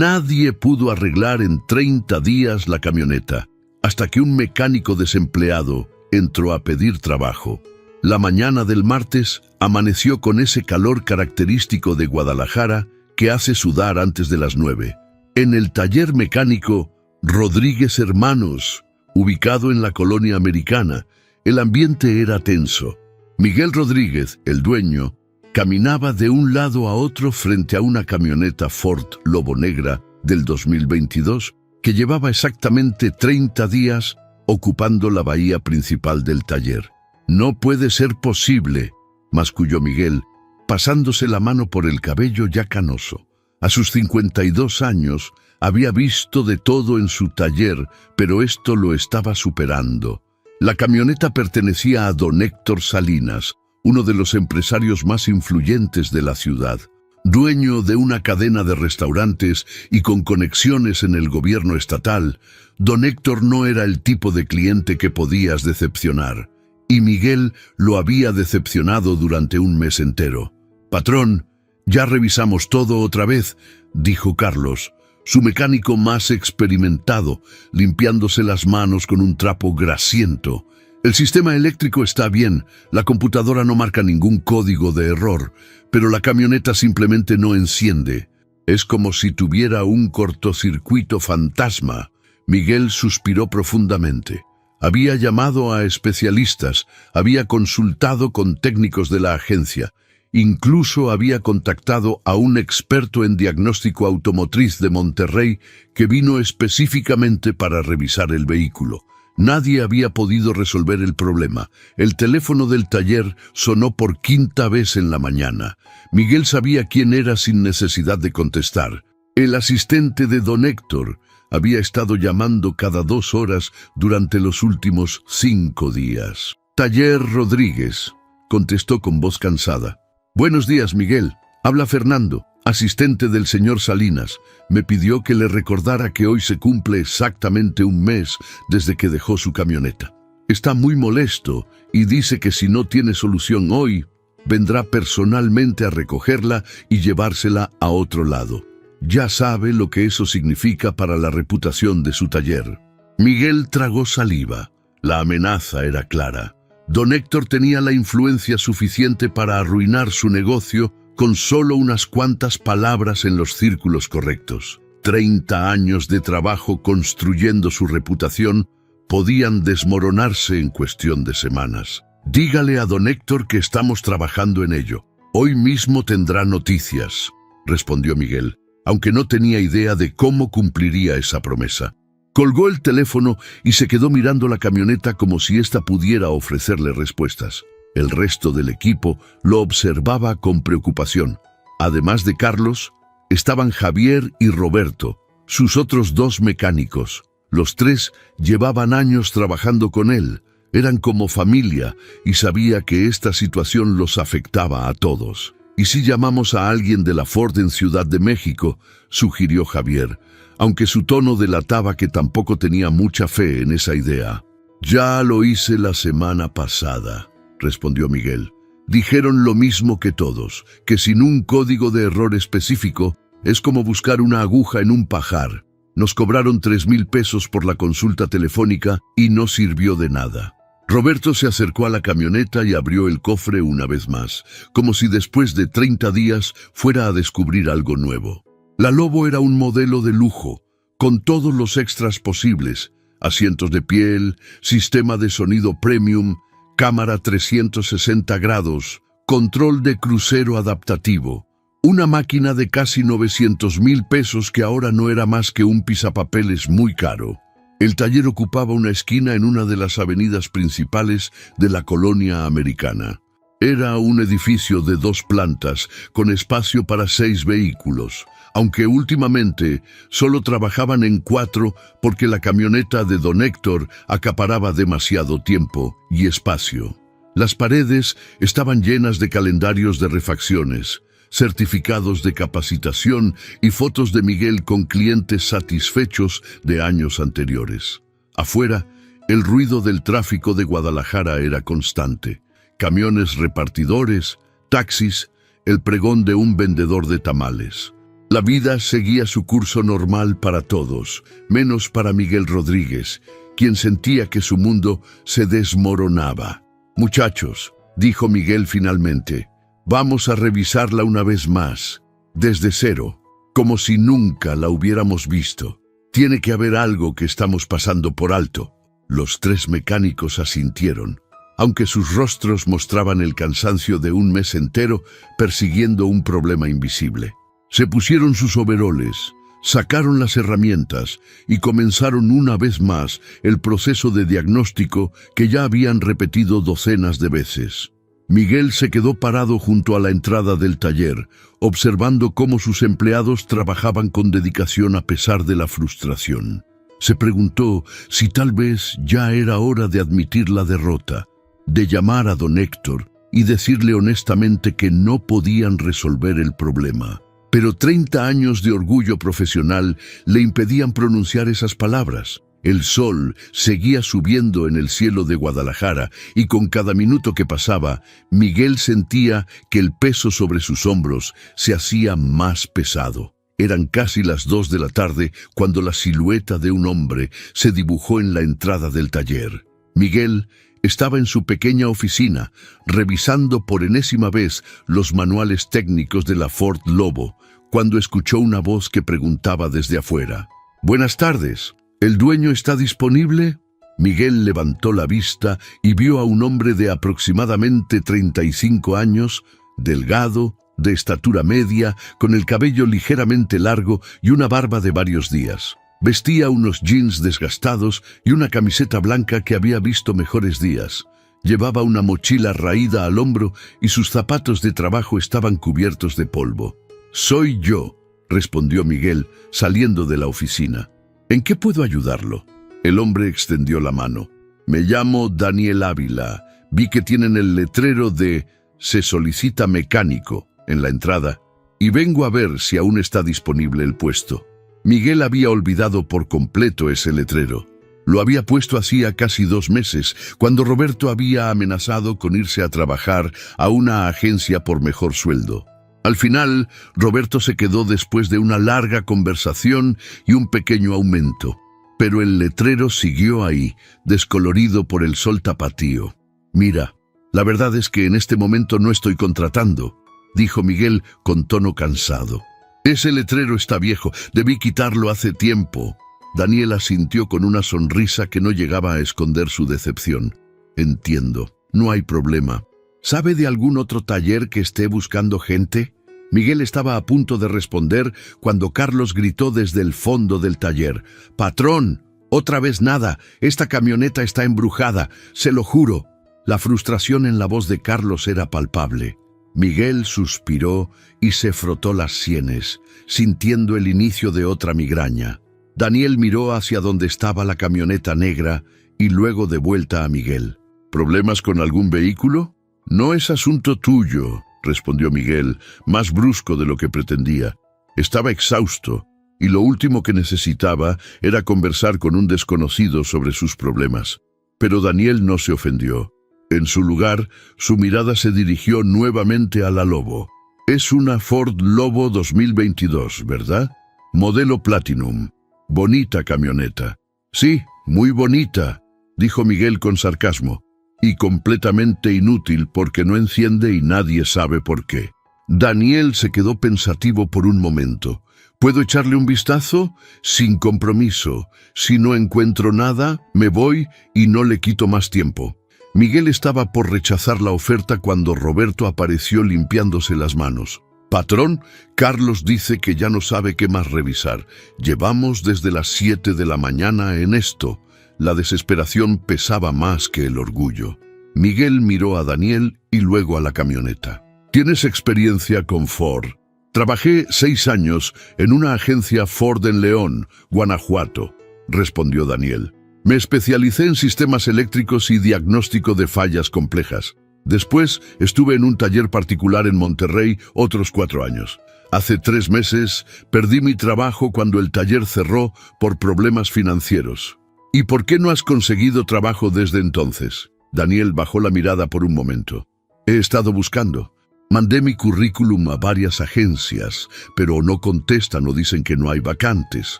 Nadie pudo arreglar en 30 días la camioneta, hasta que un mecánico desempleado entró a pedir trabajo. La mañana del martes amaneció con ese calor característico de Guadalajara que hace sudar antes de las 9. En el taller mecánico Rodríguez Hermanos, ubicado en la colonia americana, el ambiente era tenso. Miguel Rodríguez, el dueño, caminaba de un lado a otro frente a una camioneta Ford Lobo Negra del 2022 que llevaba exactamente 30 días ocupando la bahía principal del taller. «No puede ser posible», masculló Miguel, pasándose la mano por el cabello ya canoso. A sus 52 años había visto de todo en su taller, pero esto lo estaba superando. La camioneta pertenecía a don Héctor Salinas, uno de los empresarios más influyentes de la ciudad. Dueño de una cadena de restaurantes y con conexiones en el gobierno estatal, don Héctor no era el tipo de cliente que podías decepcionar. Y Miguel lo había decepcionado durante un mes entero. «Patrón, ya revisamos todo otra vez», dijo Carlos, su mecánico más experimentado, limpiándose las manos con un trapo grasiento. «El sistema eléctrico está bien, la computadora no marca ningún código de error, pero la camioneta simplemente no enciende. Es como si tuviera un cortocircuito fantasma». Miguel suspiró profundamente. Había llamado a especialistas, había consultado con técnicos de la agencia, incluso había contactado a un experto en diagnóstico automotriz de Monterrey que vino específicamente para revisar el vehículo. Nadie había podido resolver el problema. El teléfono del taller sonó por 5ª vez en la mañana. Miguel sabía quién era sin necesidad de contestar. El asistente de don Héctor había estado llamando cada 2 horas durante los últimos 5 días. «Taller Rodríguez», contestó con voz cansada. «Buenos días, Miguel. Habla Fernando, asistente del señor Salinas. Me pidió que le recordara que hoy se cumple exactamente un mes desde que dejó su camioneta. Está muy molesto y dice que si no tiene solución hoy, vendrá personalmente a recogerla y llevársela a otro lado. Ya sabe lo que eso significa para la reputación de su taller». Miguel tragó saliva. La amenaza era clara. Don Héctor tenía la influencia suficiente para arruinar su negocio con solo unas cuantas palabras en los círculos correctos. 30 años de trabajo construyendo su reputación podían desmoronarse en cuestión de semanas. «Dígale a don Héctor que estamos trabajando en ello. Hoy mismo tendrá noticias», respondió Miguel, aunque no tenía idea de cómo cumpliría esa promesa. Colgó el teléfono y se quedó mirando la camioneta como si ésta pudiera ofrecerle respuestas. El resto del equipo lo observaba con preocupación. Además de Carlos, estaban Javier y Roberto, sus otros 2 mecánicos. Los 3 llevaban años trabajando con él, eran como familia y sabía que esta situación los afectaba a todos. «¿Y si llamamos a alguien de la Ford en Ciudad de México?», sugirió Javier, aunque su tono delataba que tampoco tenía mucha fe en esa idea. «Ya lo hice la semana pasada», respondió Miguel. «Dijeron lo mismo que todos, que sin un código de error específico es como buscar una aguja en un pajar. Nos cobraron 3,000 pesos por la consulta telefónica y no sirvió de nada». Roberto se acercó a la camioneta y abrió el cofre una vez más, como si después de 30 días fuera a descubrir algo nuevo. La Lobo era un modelo de lujo, con todos los extras posibles: asientos de piel, sistema de sonido premium, cámara 360 grados, control de crucero adaptativo. Una máquina de casi 900,000 pesos que ahora no era más que un pisapapeles muy caro. El taller ocupaba una esquina en una de las avenidas principales de la colonia americana. Era un edificio de 2 plantas, con espacio para 6 vehículos, aunque últimamente solo trabajaban en 4 porque la camioneta de don Héctor acaparaba demasiado tiempo y espacio. Las paredes estaban llenas de calendarios de refacciones, certificados de capacitación y fotos de Miguel con clientes satisfechos de años anteriores. Afuera, el ruido del tráfico de Guadalajara era constante. Camiones repartidores, taxis, el pregón de un vendedor de tamales. La vida seguía su curso normal para todos, menos para Miguel Rodríguez, quien sentía que su mundo se desmoronaba. «Muchachos», dijo Miguel finalmente, «vamos a revisarla una vez más, desde cero, como si nunca la hubiéramos visto. Tiene que haber algo que estamos pasando por alto». Los tres mecánicos asintieron, aunque sus rostros mostraban el cansancio de un mes entero persiguiendo un problema invisible. Se pusieron sus overoles, sacaron las herramientas y comenzaron una vez más el proceso de diagnóstico que ya habían repetido docenas de veces. Miguel se quedó parado junto a la entrada del taller, observando cómo sus empleados trabajaban con dedicación a pesar de la frustración. Se preguntó si tal vez ya era hora de admitir la derrota, de llamar a don Héctor y decirle honestamente que no podían resolver el problema. Pero 30 años de orgullo profesional le impedían pronunciar esas palabras. El sol seguía subiendo en el cielo de Guadalajara y con cada minuto que pasaba, Miguel sentía que el peso sobre sus hombros se hacía más pesado. Eran casi las 2 de la tarde cuando la silueta de un hombre se dibujó en la entrada del taller. Miguel estaba en su pequeña oficina, revisando por enésima vez los manuales técnicos de la Ford Lobo, cuando escuchó una voz que preguntaba desde afuera. «Buenas tardes, ¿el dueño está disponible?» Miguel levantó la vista y vio a un hombre de aproximadamente 35 años, delgado, de estatura media, con el cabello ligeramente largo y una barba de varios días. Vestía unos jeans desgastados y una camiseta blanca que había visto mejores días. Llevaba una mochila raída al hombro y sus zapatos de trabajo estaban cubiertos de polvo. «Soy yo», respondió Miguel, saliendo de la oficina. «¿En qué puedo ayudarlo?» El hombre extendió la mano. «Me llamo Daniel Ávila. Vi que tienen el letrero de «Se solicita mecánico» en la entrada y vengo a ver si aún está disponible el puesto». Miguel había olvidado por completo ese letrero. Lo había puesto hacía casi 2 meses, cuando Roberto había amenazado con irse a trabajar a una agencia por mejor sueldo. Al final, Roberto se quedó después de una larga conversación y un pequeño aumento. Pero el letrero siguió ahí, descolorido por el sol tapatío. «Mira, la verdad es que en este momento no estoy contratando», dijo Miguel con tono cansado. «Ese letrero está viejo, debí quitarlo hace tiempo». Daniel asintió con una sonrisa que no llegaba a esconder su decepción. «Entiendo, no hay problema. ¿Sabe de algún otro taller que esté buscando gente?» Miguel estaba a punto de responder cuando Carlos gritó desde el fondo del taller. «Patrón, otra vez nada, esta camioneta está embrujada, se lo juro». La frustración en la voz de Carlos era palpable. Miguel suspiró y se frotó las sienes, sintiendo el inicio de otra migraña. Daniel miró hacia donde estaba la camioneta negra y luego de vuelta a Miguel. «¿Problemas con algún vehículo?» «No es asunto tuyo», respondió Miguel, más brusco de lo que pretendía. Estaba exhausto y lo último que necesitaba era conversar con un desconocido sobre sus problemas. Pero Daniel no se ofendió. En su lugar, su mirada se dirigió nuevamente a la Lobo. «Es una Ford Lobo 2022, ¿verdad? Modelo Platinum. Bonita camioneta». «Sí, muy bonita», dijo Miguel con sarcasmo. «Y completamente inútil porque no enciende y nadie sabe por qué». Daniel se quedó pensativo por un momento. «¿Puedo echarle un vistazo?» «Sin compromiso. Si no encuentro nada, me voy y no le quito más tiempo». Miguel estaba por rechazar la oferta cuando Roberto apareció limpiándose las manos. «Patrón, Carlos dice que ya no sabe qué más revisar. Llevamos desde las 7 de la mañana en esto». La desesperación pesaba más que el orgullo. Miguel miró a Daniel y luego a la camioneta. «¿Tienes experiencia con Ford?» «Trabajé 6 años en una agencia Ford en León, Guanajuato», respondió Daniel. «Me especialicé en sistemas eléctricos y diagnóstico de fallas complejas. Después estuve en un taller particular en Monterrey otros 4 años. Hace 3 meses perdí mi trabajo cuando el taller cerró por problemas financieros». «¿Y por qué no has conseguido trabajo desde entonces?» Daniel bajó la mirada por un momento. «He estado buscando. Mandé mi currículum a varias agencias, pero no contestan o dicen que no hay vacantes.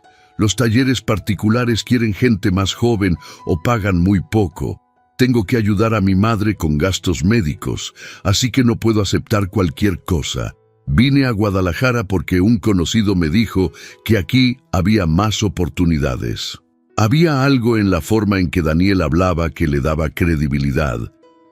Los talleres particulares quieren gente más joven o pagan muy poco. Tengo que ayudar a mi madre con gastos médicos, así que no puedo aceptar cualquier cosa. Vine a Guadalajara porque un conocido me dijo que aquí había más oportunidades. Había algo en la forma en que Daniel hablaba que le daba credibilidad.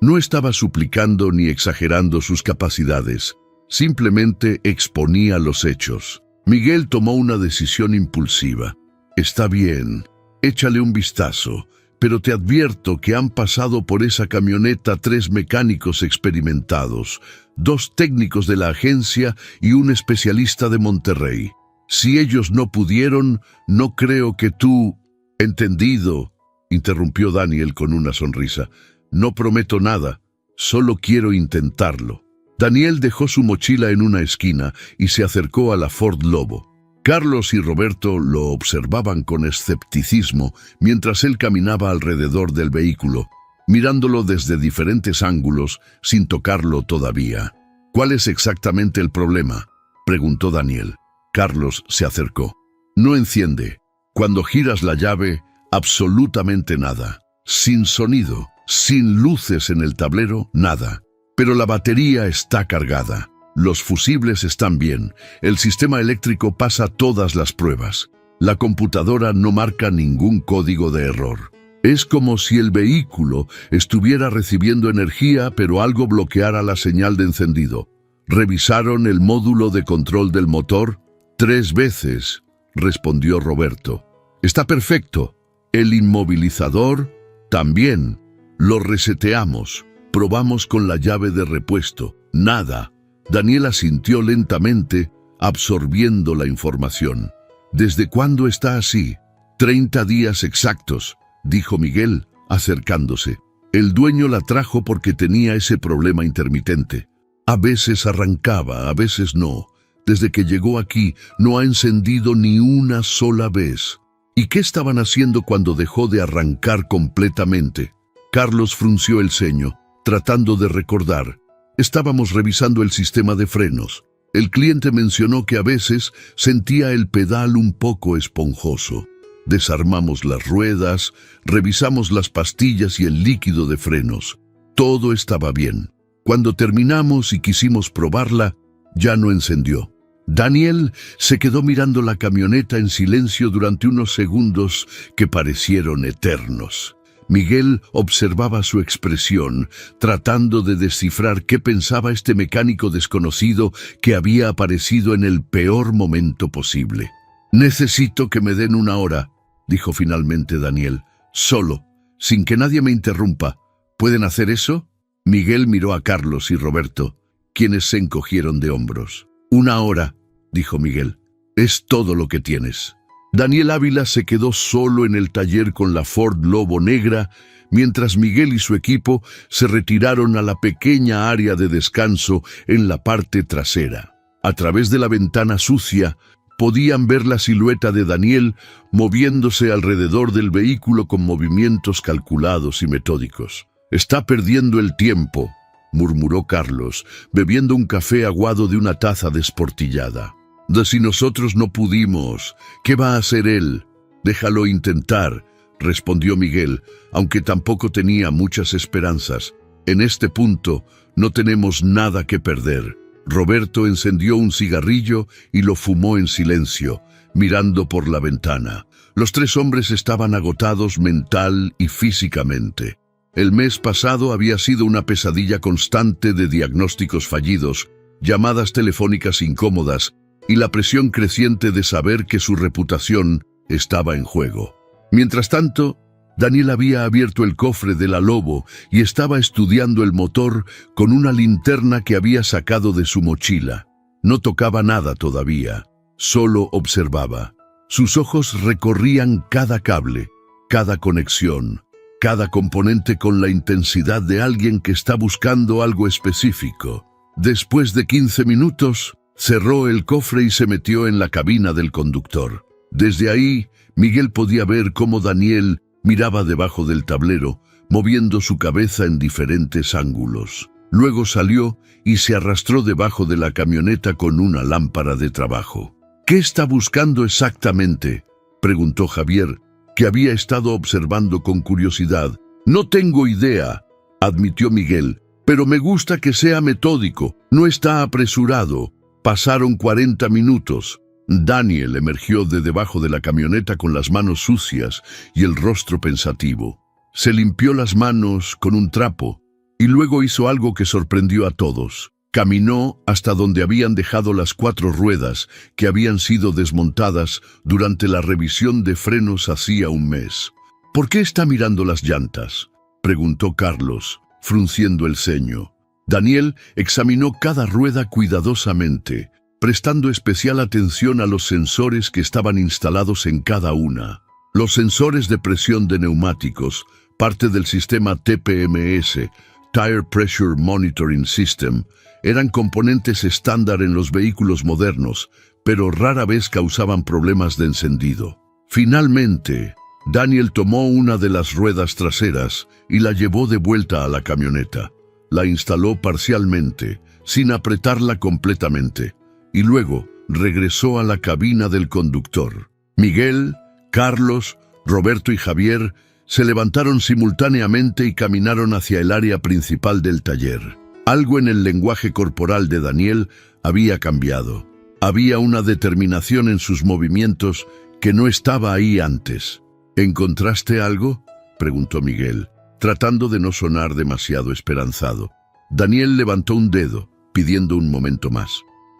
No estaba suplicando ni exagerando sus capacidades, simplemente exponía los hechos. Miguel tomó una decisión impulsiva. Está bien, échale un vistazo, pero te advierto que han pasado por esa camioneta 3 mecánicos experimentados, 2 técnicos de la agencia y un especialista de Monterrey. Si ellos no pudieron, no creo que tú... Entendido, interrumpió Daniel con una sonrisa. No prometo nada, solo quiero intentarlo. Daniel dejó su mochila en una esquina y se acercó a la Ford Lobo. Carlos y Roberto lo observaban con escepticismo mientras él caminaba alrededor del vehículo, mirándolo desde diferentes ángulos sin tocarlo todavía. ¿Cuál es exactamente el problema?, preguntó Daniel. Carlos se acercó. No enciende. Cuando giras la llave, absolutamente nada. Sin sonido, sin luces en el tablero, nada. Pero la batería está cargada. Los fusibles están bien. El sistema eléctrico pasa todas las pruebas. La computadora no marca ningún código de error. Es como si el vehículo estuviera recibiendo energía, pero algo bloqueara la señal de encendido. ¿Revisaron el módulo de control del motor? 3 veces, respondió Roberto. Está perfecto. El inmovilizador también. Lo reseteamos. Probamos con la llave de repuesto. Nada. Daniel asintió lentamente, absorbiendo la información. ¿Desde cuándo está así? 30 días exactos, dijo Miguel, acercándose. El dueño la trajo porque tenía ese problema intermitente. A veces arrancaba, a veces no. Desde que llegó aquí no ha encendido ni una sola vez. ¿Y qué estaban haciendo cuando dejó de arrancar completamente? Carlos frunció el ceño, tratando de recordar. Estábamos revisando el sistema de frenos. El cliente mencionó que a veces sentía el pedal un poco esponjoso. Desarmamos las ruedas, revisamos las pastillas y el líquido de frenos. Todo estaba bien. Cuando terminamos y quisimos probarla, ya no encendió. Daniel se quedó mirando la camioneta en silencio durante unos segundos que parecieron eternos. Miguel observaba su expresión, tratando de descifrar qué pensaba este mecánico desconocido que había aparecido en el peor momento posible. «Necesito que me den 1 hora», dijo finalmente Daniel. «Solo, sin que nadie me interrumpa. ¿Pueden hacer eso?» Miguel miró a Carlos y Roberto, quienes se encogieron de hombros. «1 hora», dijo Miguel. «Es todo lo que tienes». Daniel Ávila se quedó solo en el taller con la Ford Lobo negra, mientras Miguel y su equipo se retiraron a la pequeña área de descanso en la parte trasera. A través de la ventana sucia, podían ver la silueta de Daniel moviéndose alrededor del vehículo con movimientos calculados y metódicos. «Está perdiendo el tiempo», murmuró Carlos, bebiendo un café aguado de una taza desportillada. «De si nosotros no pudimos, ¿qué va a hacer él?» «Déjalo intentar», respondió Miguel, aunque tampoco tenía muchas esperanzas. «En este punto no tenemos nada que perder». Roberto encendió un cigarrillo y lo fumó en silencio, mirando por la ventana. Los 3 hombres estaban agotados mental y físicamente. El mes pasado había sido una pesadilla constante de diagnósticos fallidos, llamadas telefónicas incómodas y la presión creciente de saber que su reputación estaba en juego. Mientras tanto, Daniel había abierto el cofre de la Lobo y estaba estudiando el motor con una linterna que había sacado de su mochila. No tocaba nada todavía, solo observaba. Sus ojos recorrían cada cable, cada conexión, cada componente con la intensidad de alguien que está buscando algo específico. Después de 15 minutos, cerró el cofre y se metió en la cabina del conductor. Desde ahí, Miguel podía ver cómo Daniel miraba debajo del tablero, moviendo su cabeza en diferentes ángulos. Luego salió y se arrastró debajo de la camioneta con una lámpara de trabajo. «¿Qué está buscando exactamente?», preguntó Javier, que había estado observando con curiosidad. «No tengo idea», admitió Miguel, «pero me gusta que sea metódico, no está apresurado». Pasaron 40 minutos. Daniel emergió de debajo de la camioneta con las manos sucias y el rostro pensativo. Se limpió las manos con un trapo y luego hizo algo que sorprendió a todos. Caminó hasta donde habían dejado las 4 ruedas que habían sido desmontadas durante la revisión de frenos hacía un mes. «¿Por qué está mirando las llantas?», preguntó Carlos, frunciendo el ceño. Daniel examinó cada rueda cuidadosamente, prestando especial atención a los sensores que estaban instalados en cada una. Los sensores de presión de neumáticos, parte del sistema TPMS, Tire Pressure Monitoring System, eran componentes estándar en los vehículos modernos, pero rara vez causaban problemas de encendido. Finalmente, Daniel tomó una de las ruedas traseras y la llevó de vuelta a la camioneta. La instaló parcialmente, sin apretarla completamente, y luego regresó a la cabina del conductor. Miguel, Carlos, Roberto y Javier se levantaron simultáneamente y caminaron hacia el área principal del taller. Algo en el lenguaje corporal de Daniel había cambiado. Había una determinación en sus movimientos que no estaba ahí antes. «¿Encontraste algo?», preguntó Miguel, tratando de no sonar demasiado esperanzado. Daniel levantó un dedo, pidiendo un momento más.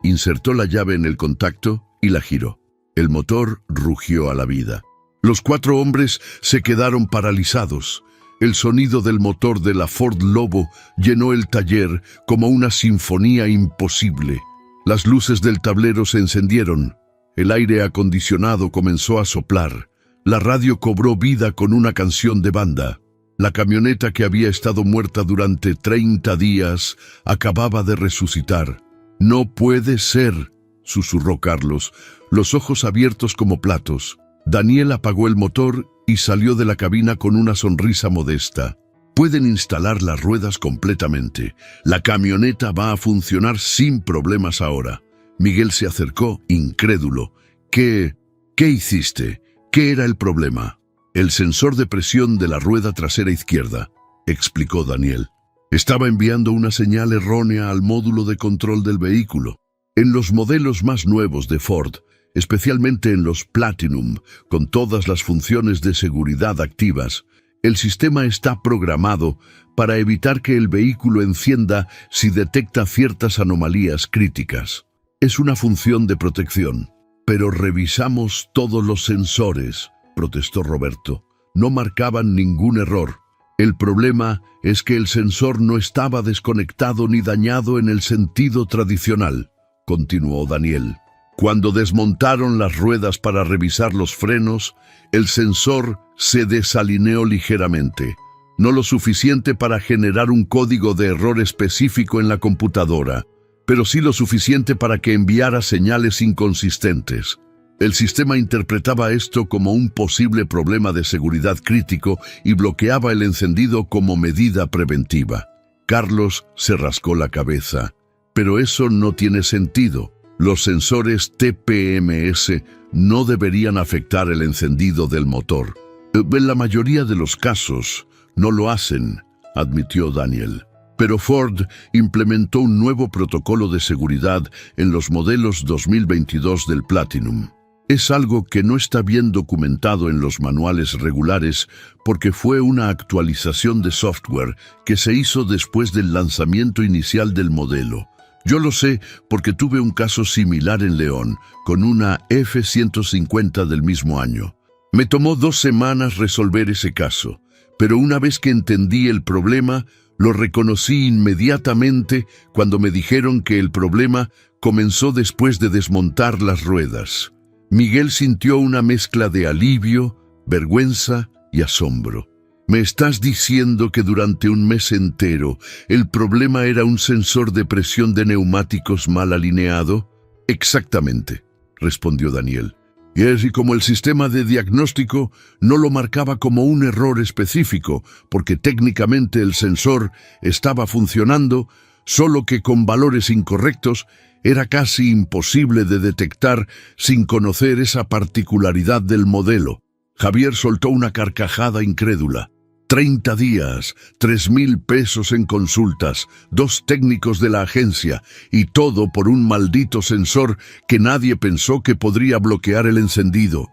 Insertó la llave en el contacto y la giró. El motor rugió a la vida. Los 4 hombres se quedaron paralizados. El sonido del motor de la Ford Lobo llenó el taller como una sinfonía imposible. Las luces del tablero se encendieron. El aire acondicionado comenzó a soplar. La radio cobró vida con una canción de banda. La camioneta que había estado muerta durante 30 días acababa de resucitar. «No puede ser», susurró Carlos, los ojos abiertos como platos. Daniel apagó el motor y salió de la cabina con una sonrisa modesta. «Pueden instalar las ruedas completamente. La camioneta va a funcionar sin problemas ahora». Miguel se acercó, incrédulo. ¿Qué hiciste? ¿Qué era el problema?» «El sensor de presión de la rueda trasera izquierda», explicó Daniel. «Estaba enviando una señal errónea al módulo de control del vehículo. En los modelos más nuevos de Ford, especialmente en los Platinum, con todas las funciones de seguridad activas, el sistema está programado para evitar que el vehículo encienda si detecta ciertas anomalías críticas. Es una función de protección. Pero revisamos todos los sensores», protestó Roberto. «No marcaban ningún error. El problema es que el sensor no estaba desconectado ni dañado en el sentido tradicional», continuó Daniel. «Cuando desmontaron las ruedas para revisar los frenos, el sensor se desalineó ligeramente, no lo suficiente para generar un código de error específico en la computadora, pero sí lo suficiente para que enviara señales inconsistentes. El sistema interpretaba esto como un posible problema de seguridad crítico y bloqueaba el encendido como medida preventiva». Carlos se rascó la cabeza. «Pero eso no tiene sentido. Los sensores TPMS no deberían afectar el encendido del motor». «En la mayoría de los casos no lo hacen», admitió Daniel. «Pero Ford implementó un nuevo protocolo de seguridad en los modelos 2022 del Platinum. Es algo que no está bien documentado en los manuales regulares porque fue una actualización de software que se hizo después del lanzamiento inicial del modelo. Yo lo sé porque tuve un caso similar en León, con una F-150 del mismo año. Me tomó 2 semanas resolver ese caso, pero una vez que entendí el problema, lo reconocí inmediatamente cuando me dijeron que el problema comenzó después de desmontar las ruedas». Miguel sintió una mezcla de alivio, vergüenza y asombro. «¿Me estás diciendo que durante un mes entero el problema era un sensor de presión de neumáticos mal alineado?» «Exactamente», respondió Daniel. Y como el sistema de diagnóstico no lo marcaba como un error específico, porque técnicamente el sensor estaba funcionando, solo que con valores incorrectos, era casi imposible de detectar sin conocer esa particularidad del modelo. Javier soltó una carcajada incrédula. 30 días, 3,000 pesos en consultas, 2 técnicos de la agencia, y todo por un maldito sensor que nadie pensó que podría bloquear el encendido.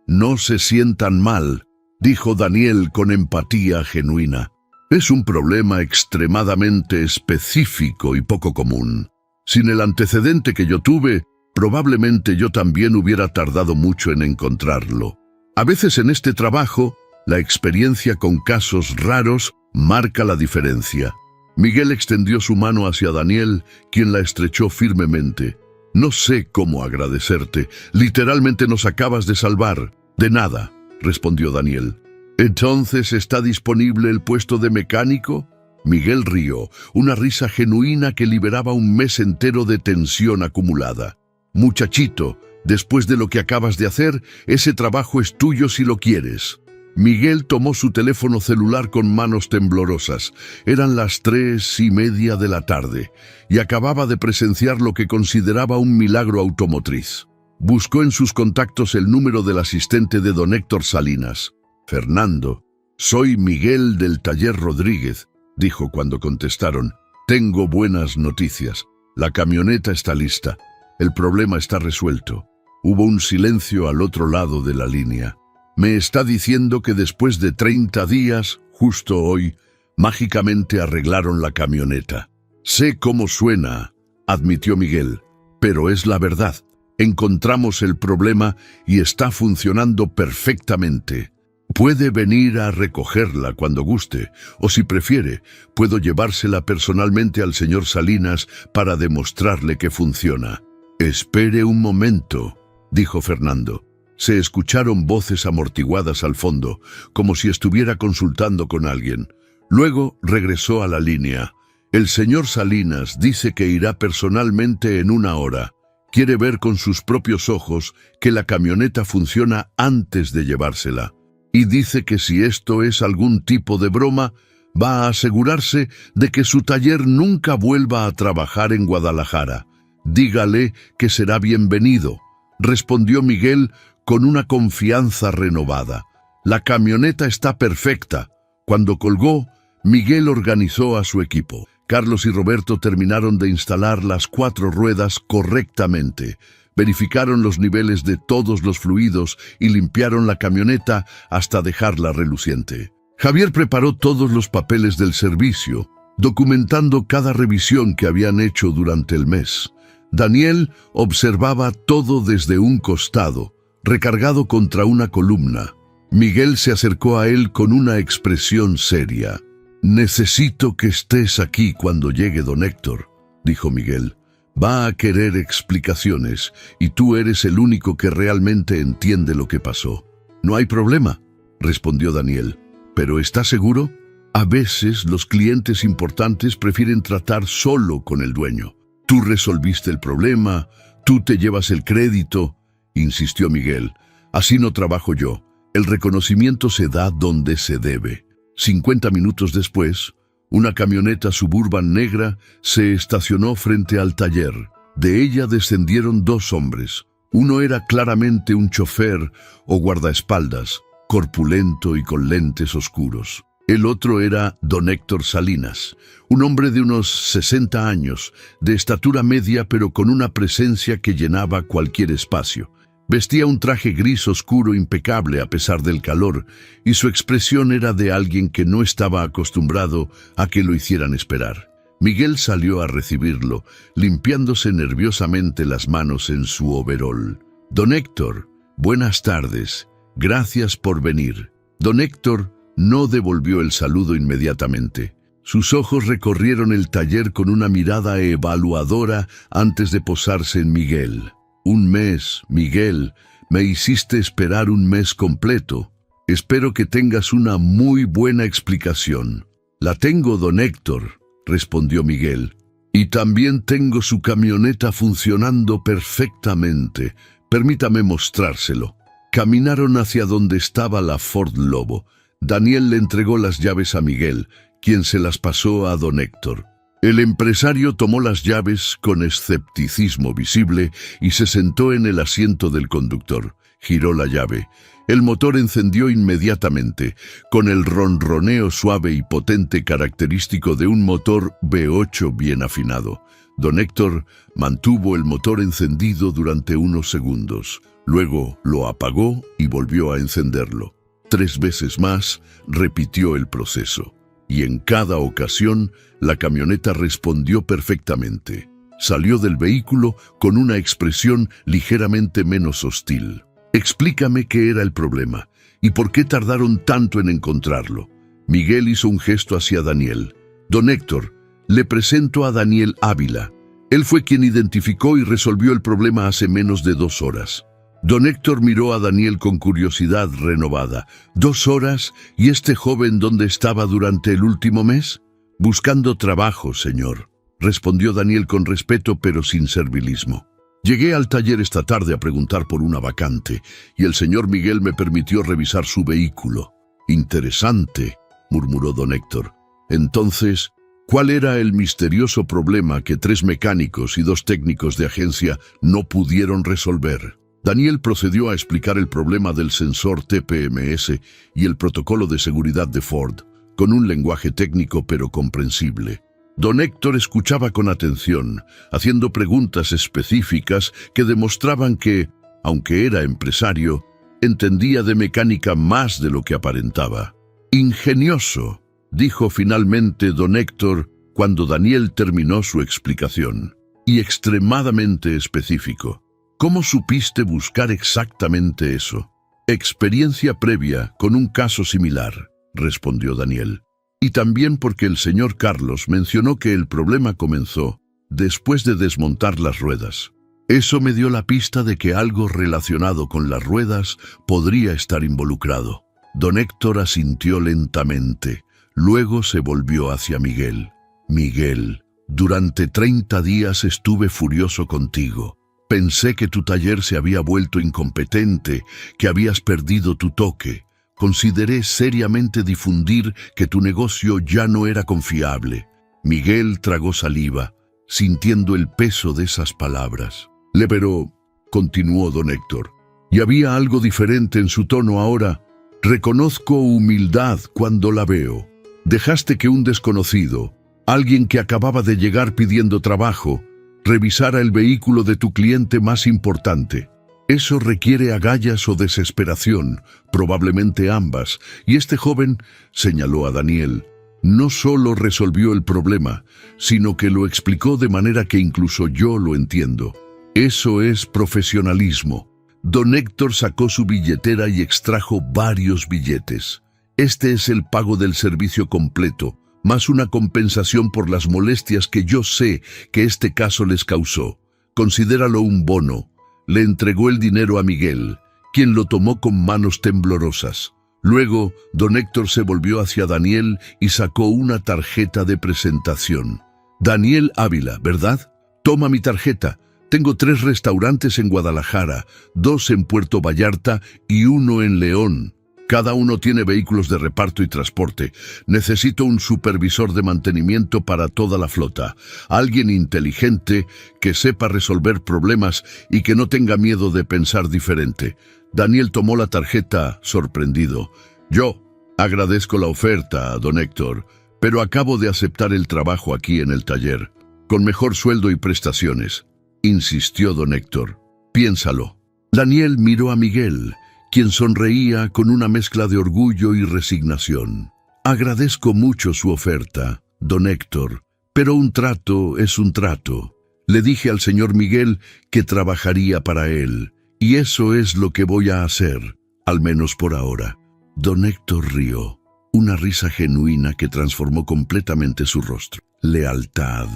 No se sientan mal, dijo Daniel con empatía genuina. Es un problema extremadamente específico y poco común. Sin el antecedente que yo tuve, probablemente yo también hubiera tardado mucho en encontrarlo. A veces en este trabajo, la experiencia con casos raros marca la diferencia. Miguel extendió su mano hacia Daniel, quien la estrechó firmemente. No sé cómo agradecerte. Literalmente nos acabas de salvar. De nada, respondió Daniel. ¿Entonces está disponible el puesto de mecánico? Miguel rió, una risa genuina que liberaba un mes entero de tensión acumulada. Muchachito, después de lo que acabas de hacer, ese trabajo es tuyo si lo quieres. Miguel tomó su teléfono celular con manos temblorosas. Eran las 3:30 de la tarde y acababa de presenciar lo que consideraba un milagro automotriz. Buscó en sus contactos el número del asistente de don Héctor Salinas. Fernando, soy Miguel del taller Rodríguez, dijo cuando contestaron. Tengo buenas noticias. La camioneta está lista. El problema está resuelto. Hubo un silencio al otro lado de la línea. Me está diciendo que después de 30 días, justo hoy, mágicamente arreglaron la camioneta. Sé cómo suena, admitió Miguel, pero es la verdad. Encontramos el problema y está funcionando perfectamente. Puede venir a recogerla cuando guste, o si prefiere, puedo llevársela personalmente al señor Salinas para demostrarle que funciona. Espere un momento, dijo Fernando. Se escucharon voces amortiguadas al fondo, como si estuviera consultando con alguien. Luego regresó a la línea. El señor Salinas dice que irá personalmente en 1 hora. Quiere ver con sus propios ojos que la camioneta funciona antes de llevársela. Y dice que si esto es algún tipo de broma, va a asegurarse de que su taller nunca vuelva a trabajar en Guadalajara. Dígale que será bienvenido, respondió Miguel con una confianza renovada. La camioneta está perfecta. Cuando colgó, Miguel organizó a su equipo. Carlos y Roberto terminaron de instalar las 4 ruedas correctamente. Verificaron los niveles de todos los fluidos y limpiaron la camioneta hasta dejarla reluciente. Javier preparó todos los papeles del servicio, documentando cada revisión que habían hecho durante el mes. Daniel observaba todo desde un costado, recargado contra una columna. Miguel se acercó a él con una expresión seria. «Necesito que estés aquí cuando llegue don Héctor», dijo Miguel. «Va a querer explicaciones y tú eres el único que realmente entiende lo que pasó». «No hay problema», respondió Daniel. «¿Pero estás seguro? A veces los clientes importantes prefieren tratar solo con el dueño. Tú resolviste el problema, tú te llevas el crédito», insistió Miguel. «Así no trabajo yo. El reconocimiento se da donde se debe». 50 minutos después, una camioneta Suburban negra se estacionó frente al taller. De ella descendieron 2 hombres. Uno era claramente un chofer o guardaespaldas, corpulento y con lentes oscuros. El otro era don Héctor Salinas, un hombre de unos 60 años, de estatura media pero con una presencia que llenaba cualquier espacio. Vestía un traje gris oscuro impecable a pesar del calor, y su expresión era de alguien que no estaba acostumbrado a que lo hicieran esperar. Miguel salió a recibirlo, limpiándose nerviosamente las manos en su overol. «Don Héctor, buenas tardes. Gracias por venir». Don Héctor no devolvió el saludo inmediatamente. Sus ojos recorrieron el taller con una mirada evaluadora antes de posarse en Miguel. «Un mes, Miguel. Me hiciste esperar un mes completo. Espero que tengas una muy buena explicación». «La tengo, don Héctor», respondió Miguel. «Y también tengo su camioneta funcionando perfectamente, Permítame mostrárselo. Caminaron hacia donde estaba la Ford Lobo. Daniel le entregó las llaves a Miguel, quien se las pasó a don Héctor. El empresario tomó las llaves con escepticismo visible y se sentó en el asiento del conductor. Giró la llave. El motor encendió inmediatamente, con el ronroneo suave y potente característico de un motor V8 bien afinado. Don Héctor mantuvo el motor encendido durante unos segundos. Luego lo apagó y volvió a encenderlo. 3 veces más repitió el proceso. Y en cada ocasión la camioneta respondió perfectamente. Salió del vehículo con una expresión ligeramente menos hostil. Explícame qué era el problema y por qué tardaron tanto en encontrarlo. Miguel hizo un gesto hacia Daniel. Don Héctor, le presento a Daniel Ávila. Él fue quien identificó y resolvió el problema hace menos de 2 horas. Don Héctor miró a Daniel con curiosidad renovada. ¿2 horas? ¿Y este joven dónde estaba durante el último mes? Buscando trabajo, señor, respondió Daniel con respeto pero sin servilismo. Llegué al taller esta tarde a preguntar por una vacante y el señor Miguel me permitió revisar su vehículo. Interesante, murmuró don Héctor. Entonces, ¿cuál era el misterioso problema que 3 mecánicos y 2 técnicos de agencia no pudieron resolver? Daniel procedió a explicar el problema del sensor TPMS y el protocolo de seguridad de Ford, con un lenguaje técnico pero comprensible. Don Héctor escuchaba con atención, haciendo preguntas específicas que demostraban que, aunque era empresario, entendía de mecánica más de lo que aparentaba. «Ingenioso», dijo finalmente don Héctor cuando Daniel terminó su explicación, «y extremadamente específico. ¿Cómo supiste buscar exactamente eso?» «Experiencia previa con un caso similar», respondió Daniel. «Y también porque el señor Carlos mencionó que el problema comenzó después de desmontar las ruedas. Eso me dio la pista de que algo relacionado con las ruedas podría estar involucrado». Don Héctor asintió lentamente. Luego se volvió hacia Miguel. «Miguel, durante 30 días estuve furioso contigo. Pensé que tu taller se había vuelto incompetente, que habías perdido tu toque. Consideré seriamente difundir que tu negocio ya no era confiable». Miguel tragó saliva, sintiendo el peso de esas palabras. «Pero», continuó don Héctor, y había algo diferente en su tono ahora. «Reconozco humildad cuando la veo. Dejaste que un desconocido, alguien que acababa de llegar pidiendo trabajo, revisara el vehículo de tu cliente más importante. Eso requiere agallas o desesperación, probablemente ambas, y este joven», señaló a Daniel, «no solo resolvió el problema, sino que lo explicó de manera que incluso yo lo entiendo. Eso es profesionalismo». Don Héctor sacó su billetera y extrajo varios billetes. «Este es el pago del servicio completo, más una compensación por las molestias que yo sé que este caso les causó. Considéralo un bono». Le entregó el dinero a Miguel, quien lo tomó con manos temblorosas. Luego, don Héctor se volvió hacia Daniel y sacó una tarjeta de presentación. «Daniel Ávila, ¿verdad? Toma mi tarjeta. Tengo 3 restaurantes en Guadalajara, 2 en Puerto Vallarta y 1 en León. Cada uno tiene vehículos de reparto y transporte. Necesito un supervisor de mantenimiento para toda la flota. Alguien inteligente que sepa resolver problemas y que no tenga miedo de pensar diferente». Daniel tomó la tarjeta, sorprendido. «Yo agradezco la oferta, don Héctor, pero acabo de aceptar el trabajo aquí en el taller, con mejor sueldo y prestaciones», insistió don Héctor. «Piénsalo». Daniel miró a Miguel, quien sonreía con una mezcla de orgullo y resignación. «Agradezco mucho su oferta, don Héctor, pero un trato es un trato. Le dije al señor Miguel que trabajaría para él, y eso es lo que voy a hacer, al menos por ahora». Don Héctor rió, una risa genuina que transformó completamente su rostro. «Lealtad,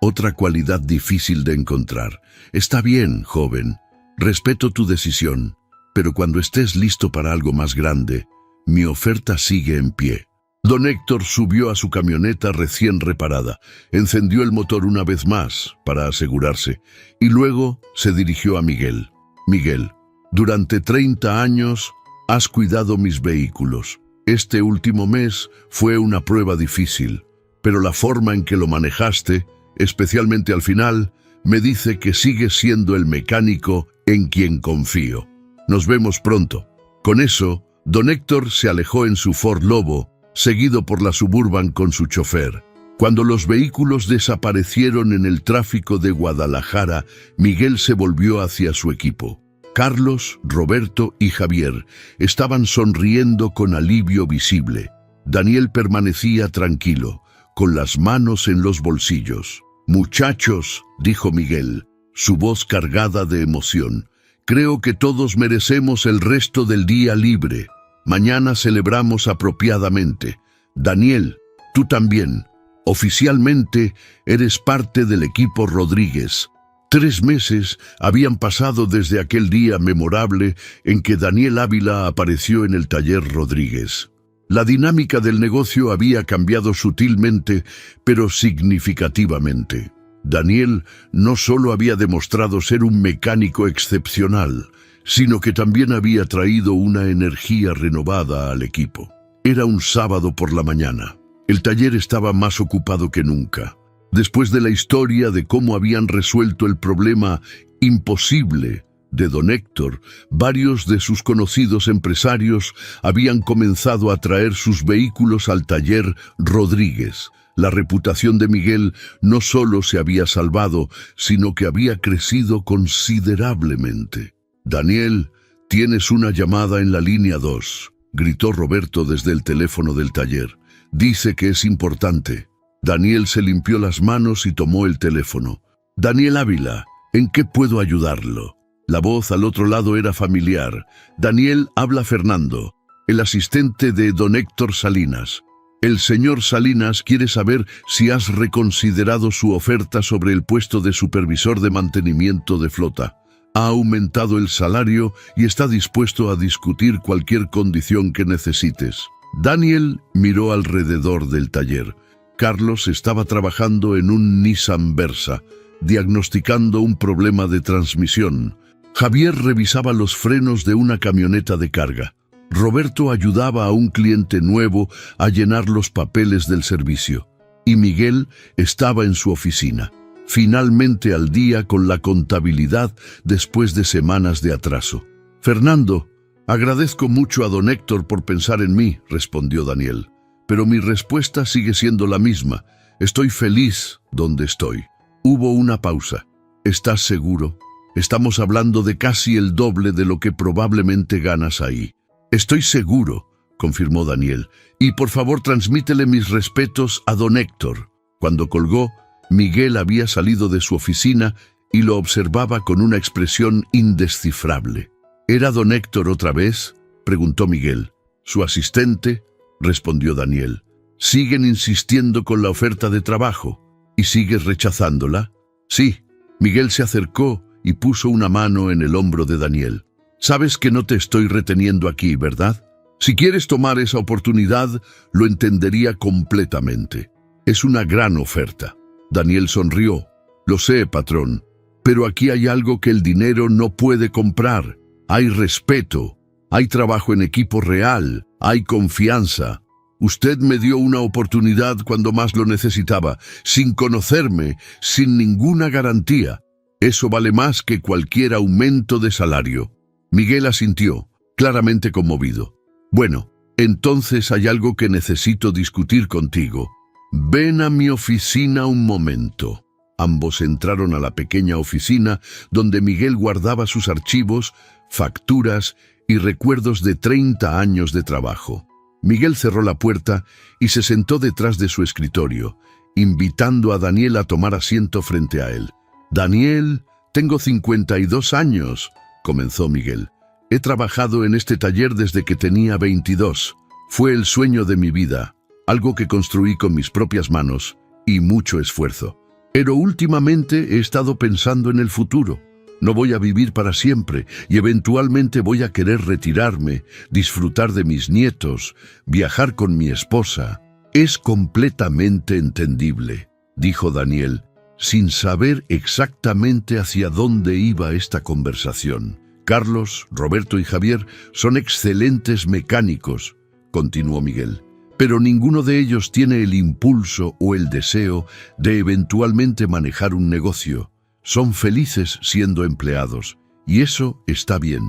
otra cualidad difícil de encontrar. Está bien, joven, respeto tu decisión. Pero cuando estés listo para algo más grande, mi oferta sigue en pie». Don Héctor subió a su camioneta recién reparada, encendió el motor una vez más para asegurarse, y luego se dirigió a Miguel. Miguel, durante 30 años has cuidado mis vehículos. Este último mes fue una prueba difícil, pero la forma en que lo manejaste, especialmente al final, me dice que sigues siendo el mecánico en quien confío. Nos vemos pronto. Con eso, don Héctor se alejó en su Ford Lobo, seguido por la Suburban con su chofer. Cuando los vehículos desaparecieron en el tráfico de Guadalajara, Miguel se volvió hacia su equipo. Carlos, Roberto y Javier estaban sonriendo con alivio visible. Daniel permanecía tranquilo, con las manos en los bolsillos. «Muchachos», dijo Miguel, su voz cargada de emoción, «creo que todos merecemos el resto del día libre. Mañana celebramos apropiadamente. Daniel, tú también. Oficialmente eres parte del equipo Rodríguez». 3 meses habían pasado desde aquel día memorable en que Daniel Ávila apareció en el taller Rodríguez. La dinámica del negocio había cambiado sutilmente, pero significativamente. Daniel no solo había demostrado ser un mecánico excepcional, sino que también había traído una energía renovada al equipo. Era un sábado por la mañana. El taller estaba más ocupado que nunca. Después de la historia de cómo habían resuelto el problema imposible de don Héctor, varios de sus conocidos empresarios habían comenzado a traer sus vehículos al taller Rodríguez. La reputación de Miguel no solo se había salvado, sino que había crecido considerablemente. «Daniel, tienes una llamada en la línea 2», gritó Roberto desde el teléfono del taller. «Dice que es importante». Daniel se limpió las manos y tomó el teléfono. «Daniel Ávila, ¿en qué puedo ayudarlo?». La voz al otro lado era familiar. «Daniel, habla Fernando, el asistente de don Héctor Salinas. El señor Salinas quiere saber si has reconsiderado su oferta sobre el puesto de supervisor de mantenimiento de flota. Ha aumentado el salario y está dispuesto a discutir cualquier condición que necesites». Daniel miró alrededor del taller. Carlos estaba trabajando en un Nissan Versa, diagnosticando un problema de transmisión. Javier revisaba los frenos de una camioneta de carga. Roberto ayudaba a un cliente nuevo a llenar los papeles del servicio. Y Miguel estaba en su oficina, finalmente al día con la contabilidad después de semanas de atraso. «Fernando, agradezco mucho a don Héctor por pensar en mí», respondió Daniel. «Pero mi respuesta sigue siendo la misma. Estoy feliz donde estoy». Hubo una pausa. «¿Estás seguro? Estamos hablando de casi el doble de lo que probablemente ganas ahí». «Estoy seguro», confirmó Daniel. «Y por favor transmítele mis respetos a don Héctor». Cuando colgó, Miguel había salido de su oficina y lo observaba con una expresión indescifrable. «¿Era don Héctor otra vez?», preguntó Miguel. «Su asistente», respondió Daniel. «¿Siguen insistiendo con la oferta de trabajo? ¿Y sigues rechazándola?». «Sí». Miguel se acercó y puso una mano en el hombro de Daniel. «Sabes que no te estoy reteniendo aquí, ¿verdad? Si quieres tomar esa oportunidad, lo entendería completamente. Es una gran oferta». Daniel sonrió. «Lo sé, patrón, pero aquí hay algo que el dinero no puede comprar. Hay respeto, hay trabajo en equipo real, hay confianza. Usted me dio una oportunidad cuando más lo necesitaba, sin conocerme, sin ninguna garantía. Eso vale más que cualquier aumento de salario». Miguel asintió, claramente conmovido. «Bueno, entonces hay algo que necesito discutir contigo. Ven a mi oficina un momento». Ambos entraron a la pequeña oficina donde Miguel guardaba sus archivos, facturas y recuerdos de 30 años de trabajo. Miguel cerró la puerta y se sentó detrás de su escritorio, invitando a Daniel a tomar asiento frente a él. «Daniel, tengo 52 años», comenzó Miguel. «He trabajado en este taller desde que tenía 22. Fue el sueño de mi vida, algo que construí con mis propias manos y mucho esfuerzo. Pero últimamente he estado pensando en el futuro. No voy a vivir para siempre y eventualmente voy a querer retirarme, disfrutar de mis nietos, viajar con mi esposa». «Es completamente entendible», dijo Daniel, sin saber exactamente hacia dónde iba esta conversación. Carlos, Roberto y Javier son excelentes mecánicos, continuó Miguel, pero ninguno de ellos tiene el impulso o el deseo de eventualmente manejar un negocio. Son felices siendo empleados, y eso está bien.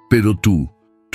Pero tú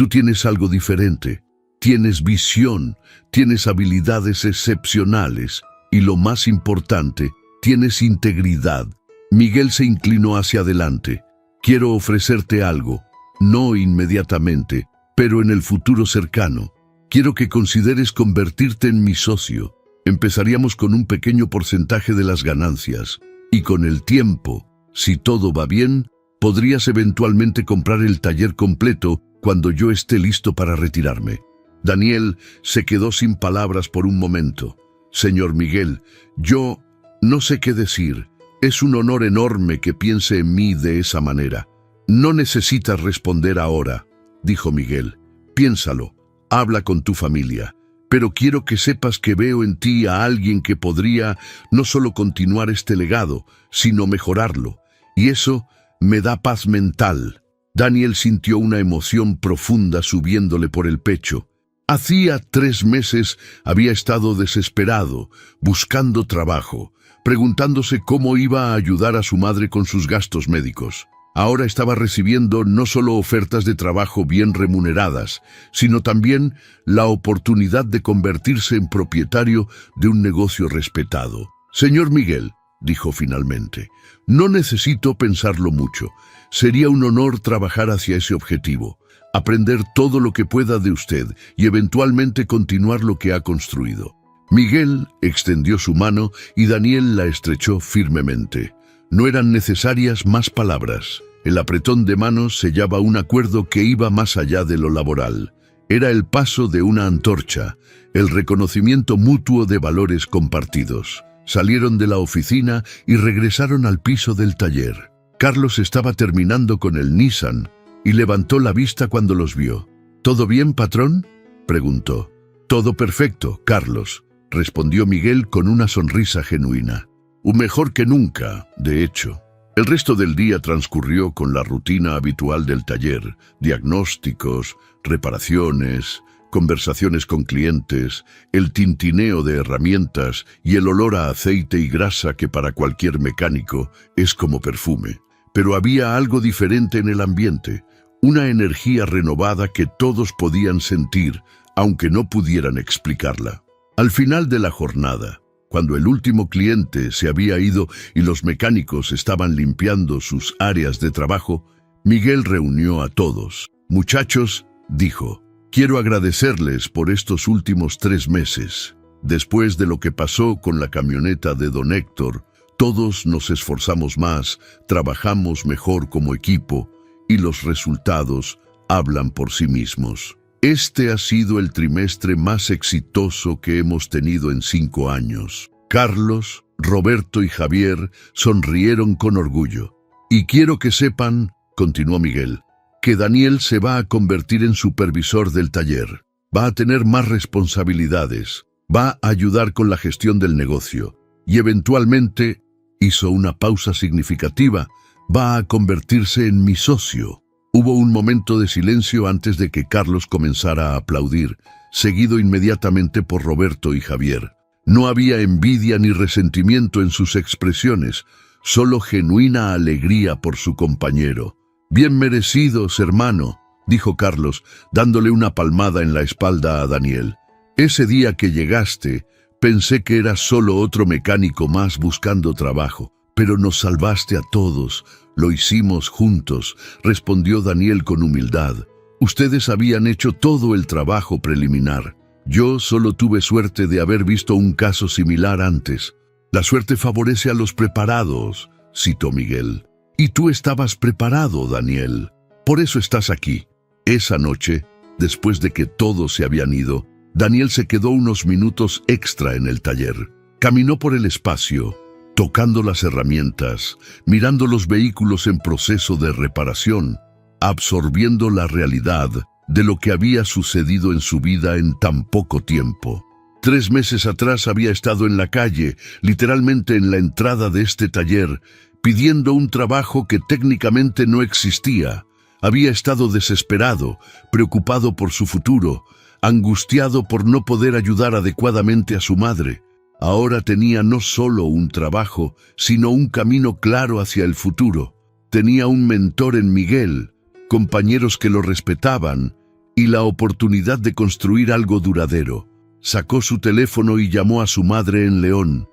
tienes algo diferente. Tienes visión, tienes habilidades excepcionales, y lo más importante, tienes integridad. Miguel se inclinó hacia adelante. Quiero ofrecerte algo, no inmediatamente, pero en el futuro cercano. Quiero que consideres convertirte en mi socio. Empezaríamos con un pequeño porcentaje de las ganancias, y con el tiempo, si todo va bien, podrías eventualmente comprar el taller completo cuando yo esté listo para retirarme. Daniel se quedó sin palabras por un momento. Señor Miguel, yo no sé qué decir. Es un honor enorme que piense en mí de esa manera. No necesitas responder ahora, dijo Miguel. Piénsalo, habla con tu familia. Pero quiero que sepas que veo en ti a alguien que podría no solo continuar este legado, sino mejorarlo. Y eso me da paz mental. Daniel sintió una emoción profunda subiéndole por el pecho. Hacía 3 meses había estado desesperado, buscando trabajo, preguntándose cómo iba a ayudar a su madre con sus gastos médicos. Ahora estaba recibiendo no solo ofertas de trabajo bien remuneradas, sino también la oportunidad de convertirse en propietario de un negocio respetado. Señor Miguel, dijo finalmente, no necesito pensarlo mucho. Sería un honor trabajar hacia ese objetivo, aprender todo lo que pueda de usted y eventualmente continuar lo que ha construido. Miguel extendió su mano y Daniel la estrechó firmemente. No eran necesarias más palabras. El apretón de manos sellaba un acuerdo que iba más allá de lo laboral. Era el paso de una antorcha, el reconocimiento mutuo de valores compartidos. Salieron de la oficina y regresaron al piso del taller. Carlos estaba terminando con el Nissan y levantó la vista cuando los vio. ¿Todo bien, patrón?, preguntó. Todo perfecto, Carlos, respondió Miguel con una sonrisa genuina. Mejor que nunca, de hecho. El resto del día transcurrió con la rutina habitual del taller: diagnósticos, reparaciones, conversaciones con clientes, el tintineo de herramientas y el olor a aceite y grasa que para cualquier mecánico es como perfume. Pero había algo diferente en el ambiente, una energía renovada que todos podían sentir, aunque no pudieran explicarla. Al final de la jornada, cuando el último cliente se había ido y los mecánicos estaban limpiando sus áreas de trabajo, Miguel reunió a todos. Muchachos, dijo, quiero agradecerles por estos últimos 3 meses. Después de lo que pasó con la camioneta de don Héctor, todos nos esforzamos más, trabajamos mejor como equipo y los resultados hablan por sí mismos. Este ha sido el trimestre más exitoso que hemos tenido en 5 años. Carlos, Roberto y Javier sonrieron con orgullo. Y quiero que sepan, continuó Miguel, que Daniel se va a convertir en supervisor del taller. Va a tener más responsabilidades, va a ayudar con la gestión del negocio y eventualmente, hizo una pausa significativa, va a convertirse en mi socio. Hubo un momento de silencio antes de que Carlos comenzara a aplaudir, seguido inmediatamente por Roberto y Javier. No había envidia ni resentimiento en sus expresiones, solo genuina alegría por su compañero. Bien merecidos, hermano, dijo Carlos, dándole una palmada en la espalda a Daniel. Ese día que llegaste, pensé que eras solo otro mecánico más buscando trabajo, pero nos salvaste a todos. Lo hicimos juntos, respondió Daniel con humildad. Ustedes habían hecho todo el trabajo preliminar. Yo solo tuve suerte de haber visto un caso similar antes. La suerte favorece a los preparados, citó Miguel. Y tú estabas preparado, Daniel. Por eso estás aquí. Esa noche, después de que todos se habían ido, Daniel se quedó unos minutos extra en el taller. Caminó por el espacio, tocando las herramientas, mirando los vehículos en proceso de reparación, absorbiendo la realidad de lo que había sucedido en su vida en tan poco tiempo. 3 meses atrás había estado en la calle, literalmente en la entrada de este taller, pidiendo un trabajo que técnicamente no existía. Había estado desesperado, preocupado por su futuro, angustiado por no poder ayudar adecuadamente a su madre. Ahora tenía no solo un trabajo, sino un camino claro hacia el futuro. Tenía un mentor en Miguel, compañeros que lo respetaban y la oportunidad de construir algo duradero. Sacó su teléfono y llamó a su madre en León.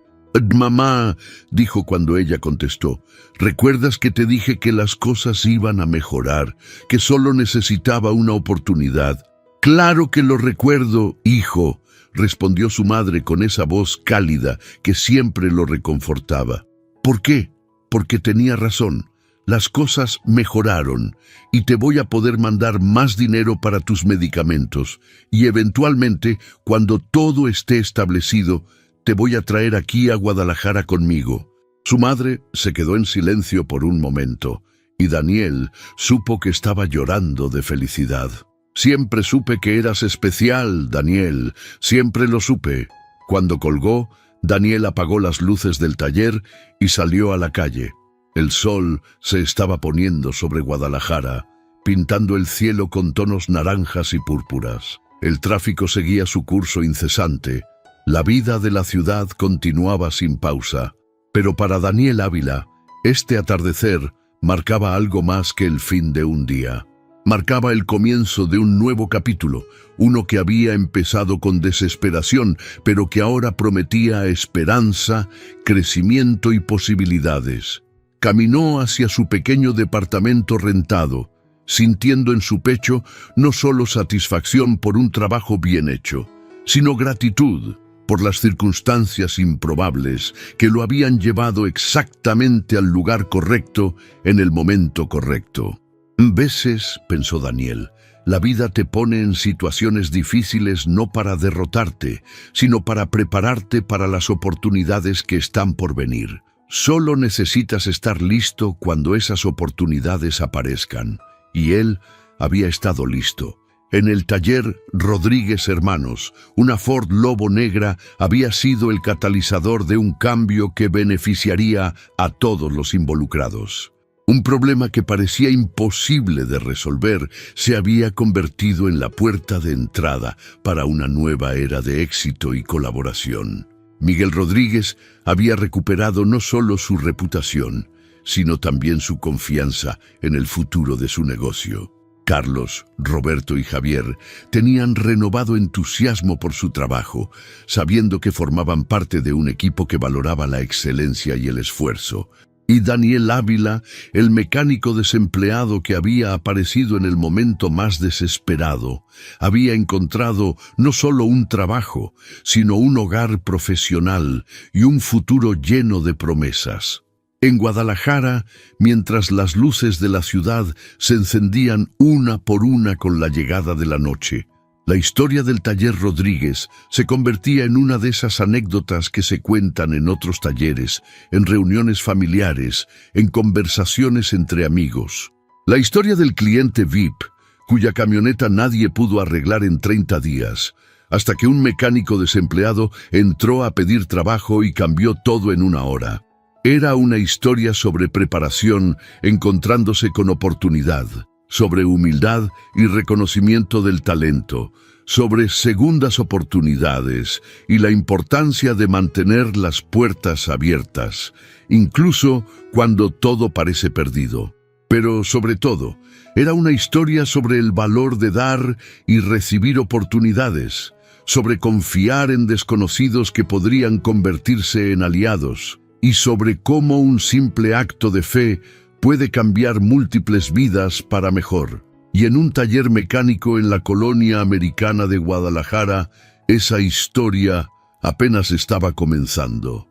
«Mamá», dijo cuando ella contestó, «¿recuerdas que te dije que las cosas iban a mejorar, que solo necesitaba una oportunidad?» «Claro que lo recuerdo, hijo», respondió su madre con esa voz cálida que siempre lo reconfortaba. «¿Por qué?» «Porque tenía razón. Las cosas mejoraron y te voy a poder mandar más dinero para tus medicamentos y eventualmente, cuando todo esté establecido, te voy a traer aquí a Guadalajara conmigo». Su madre se quedó en silencio por un momento y Daniel supo que estaba llorando de felicidad. «Siempre supe que eras especial, Daniel, siempre lo supe». Cuando colgó, Daniel apagó las luces del taller y salió a la calle. El sol se estaba poniendo sobre Guadalajara, pintando el cielo con tonos naranjas y púrpuras. El tráfico seguía su curso incesante. La vida de la ciudad continuaba sin pausa. Pero para Daniel Ávila, este atardecer marcaba algo más que el fin de un día. Marcaba el comienzo de un nuevo capítulo, uno que había empezado con desesperación, pero que ahora prometía esperanza, crecimiento y posibilidades. Caminó hacia su pequeño departamento rentado, sintiendo en su pecho no solo satisfacción por un trabajo bien hecho, sino gratitud por las circunstancias improbables que lo habían llevado exactamente al lugar correcto en el momento correcto. «Veces», pensó Daniel, «la vida te pone en situaciones difíciles no para derrotarte, sino para prepararte para las oportunidades que están por venir. Solo necesitas estar listo cuando esas oportunidades aparezcan». Y él había estado listo. En el taller Rodríguez Hermanos, una Ford Lobo negra había sido el catalizador de un cambio que beneficiaría a todos los involucrados. Un problema que parecía imposible de resolver se había convertido en la puerta de entrada para una nueva era de éxito y colaboración. Miguel Rodríguez había recuperado no solo su reputación, sino también su confianza en el futuro de su negocio. Carlos, Roberto y Javier tenían renovado entusiasmo por su trabajo, sabiendo que formaban parte de un equipo que valoraba la excelencia y el esfuerzo. Y Daniel Ávila, el mecánico desempleado que había aparecido en el momento más desesperado, había encontrado no solo un trabajo, sino un hogar profesional y un futuro lleno de promesas. En Guadalajara, mientras las luces de la ciudad se encendían una por una con la llegada de la noche, la historia del taller Rodríguez se convertía en una de esas anécdotas que se cuentan en otros talleres, en reuniones familiares, en conversaciones entre amigos. La historia del cliente VIP, cuya camioneta nadie pudo arreglar en 30 días, hasta que un mecánico desempleado entró a pedir trabajo y cambió todo en una hora. Era una historia sobre preparación encontrándose con oportunidad, sobre humildad y reconocimiento del talento, sobre segundas oportunidades y la importancia de mantener las puertas abiertas, incluso cuando todo parece perdido. Pero sobre todo, era una historia sobre el valor de dar y recibir oportunidades, sobre confiar en desconocidos que podrían convertirse en aliados, y sobre cómo un simple acto de fe puede cambiar múltiples vidas para mejor. Y en un taller mecánico en la colonia americana de Guadalajara, esa historia apenas estaba comenzando.